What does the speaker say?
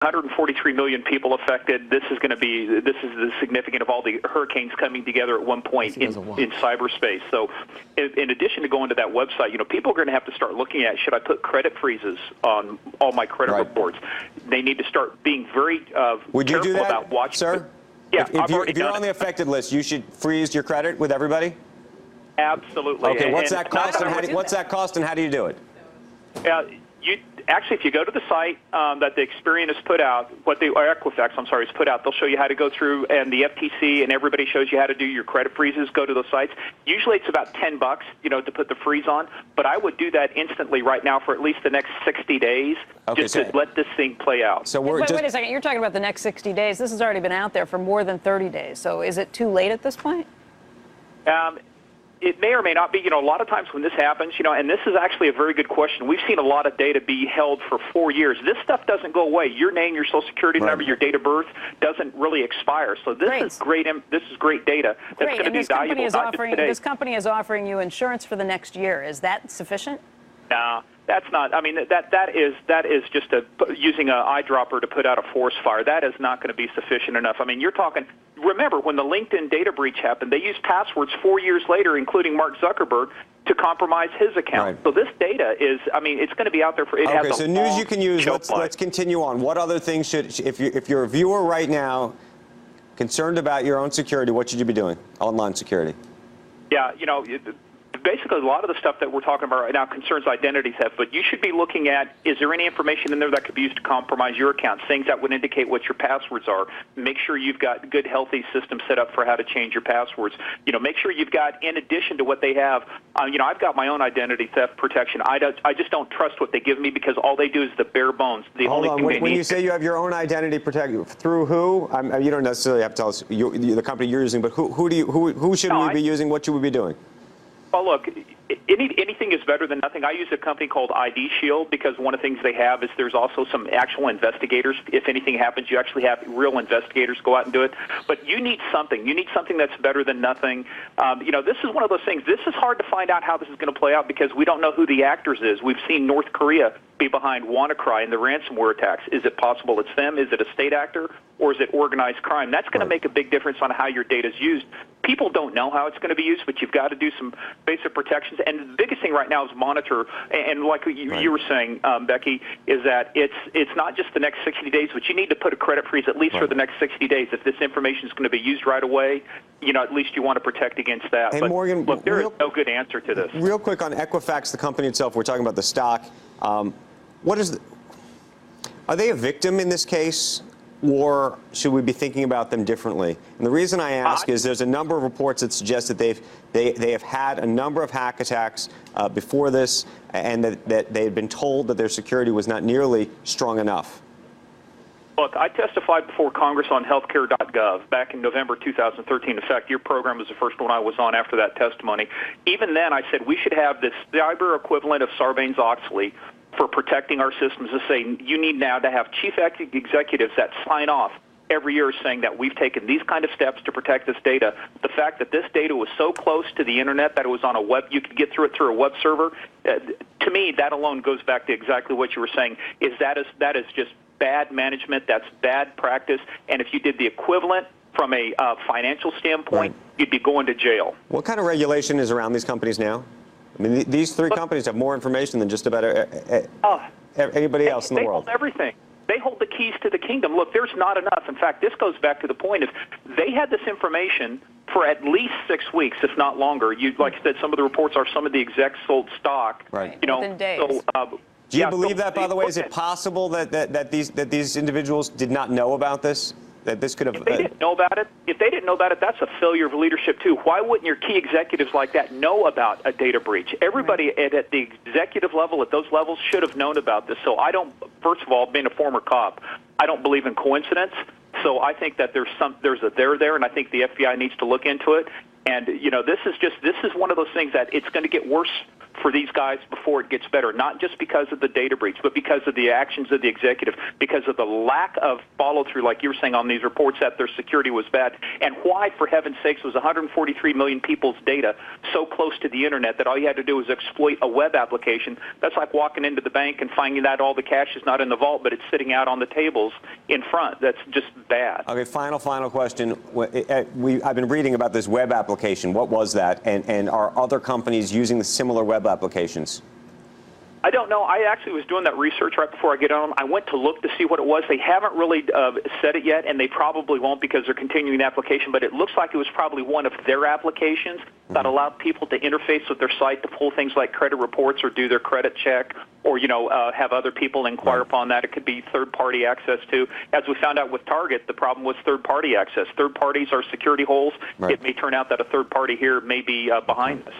143 million people affected. This is the significant of all the hurricanes coming together at one point in cyberspace. So in addition to going to that website, people are going to have to start looking at, should I put credit freezes on all my credit reports? They need to start being very Would you do that, about watching. sir? Yeah, if you're on the affected list, you should freeze your credit with everybody? Absolutely. Okay, what's that cost and how do you do it? Actually, if you go to the site that the Experian has put out, or Equifax, has put out, they'll show you how to go through, and the FTC and everybody shows you how to do your credit freezes. Go to those sites. Usually it's about $10, to put the freeze on, but I would do that instantly right now for at least the next 60 days, to let this thing play out. So wait a second. You're talking about the next 60 days. This has already been out there for more than 30 days. So is it too late at this point? It may or may not be. A lot of times when this happens, and this is actually a very good question. We've seen a lot of data be held for 4 years. This stuff doesn't go away. Your name, your Social Security number, your date of birth doesn't really expire. So this is great. This is great data that's going to be valuable. This company is offering you insurance for the next year. Is that sufficient? No. That's not. I mean, that is just using an eyedropper to put out a forest fire. That is not going to be sufficient enough. I mean, you're talking. Remember, when the LinkedIn data breach happened, they used passwords 4 years later, including Mark Zuckerberg, to compromise his account. Right. So this data is. I mean, it's going to be out there for. Okay, so news you can use. Let's continue on. What other things should, if you're a viewer right now, concerned about your own security, what should you be doing? Online security. Yeah, basically, a lot of the stuff that we're talking about right now concerns identity theft, but you should be looking at, is there any information in there that could be used to compromise your account, things that would indicate what your passwords are. Make sure you've got good, healthy systems set up for how to change your passwords. Make sure you've got, in addition to what they have, I've got my own identity theft protection. I just don't trust what they give me because all they do is the bare bones. Hold on. When you say you have your own identity protection, through who? You don't necessarily have to tell us the company you're using, but who should we be using? What should we be doing? Well, look, anything is better than nothing. I use a company called ID Shield because one of the things they have is there's also some actual investigators. If anything happens, you actually have real investigators go out and do it. But you need something. You need something that's better than nothing. This is one of those things. This is hard to find out how this is going to play out because we don't know who the actors is. We've seen North Korea be behind WannaCry and the ransomware attacks. Is it possible it's them? Is it a state actor? Or is it organized crime? That's going to make a big difference on how your data is used. People don't know how it's going to be used, but you've got to do some basic protections. And the biggest thing right now is monitor. And like you were saying, Becky, is that it's not just the next 60 days, but you need to put a credit freeze at least for the next 60 days. If this information is going to be used right away, at least you want to protect against that. Hey, but Morgan, look, there is no good answer to this. Real quick on Equifax, the company itself, we're talking about the stock. Are they a victim in this case? Or should we be thinking about them differently? And the reason I ask is there's a number of reports that suggest that they have had a number of hack attacks before this, and that they had been told that their security was not nearly strong enough. Look, I testified before Congress on healthcare.gov back in November 2013. In fact, your program was the first one I was on after that testimony. Even then, I said we should have this cyber equivalent of Sarbanes-Oxley for protecting our systems to say you need now to have chief executives that sign off every year saying that we've taken these kind of steps to protect this data. The fact that this data was so close to the internet that it was on a web, you could get through it through a web server, to me, that alone goes back to exactly what you were saying, is that is just bad management, that's bad practice, and if you did the equivalent from a financial standpoint, you'd be going to jail. What kind of regulation is around these companies now? I mean, these three companies have more information than just about anybody else in the world. They hold everything. They hold the keys to the kingdom. Look, there's not enough. In fact, this goes back to the point of they had this information for at least 6 weeks, if not longer. Like I said, some of the reports are some of the execs sold stock. Right. Within days. So, do you believe that, by the way? Is it possible that these individuals did not know about this? That this could have. If they didn't know about it, that's a failure of leadership too. Why wouldn't your key executives like that know about a data breach? Everybody at the executive level, at those levels, should have known about this. So I don't. First of all, being a former cop, I don't believe in coincidence. So I think that there's a there, and I think the FBI needs to look into it. And this is one of those things that it's going to get worse for these guys before it gets better, not just because of the data breach, but because of the actions of the executive, because of the lack of follow-through, like you were saying on these reports, that their security was bad. And why, for heaven's sakes, was 143 million people's data so close to the Internet that all you had to do was exploit a web application? That's like walking into the bank and finding that all the cash is not in the vault, but it's sitting out on the tables in front. That's just bad. Okay, final question. I've been reading about this web application. What was that? And are other companies using the similar web applications? I don't know. I actually was doing that research right before I get on. I went to look to see what it was. They haven't really said it yet, and they probably won't because they're continuing the application, but it looks like it was probably one of their applications that allowed people to interface with their site to pull things like credit reports or do their credit check or, have other people inquire upon that. It could be third-party access too. As we found out with Target, the problem was third-party access. Third parties are security holes. Right. It may turn out that a third party here may be behind this.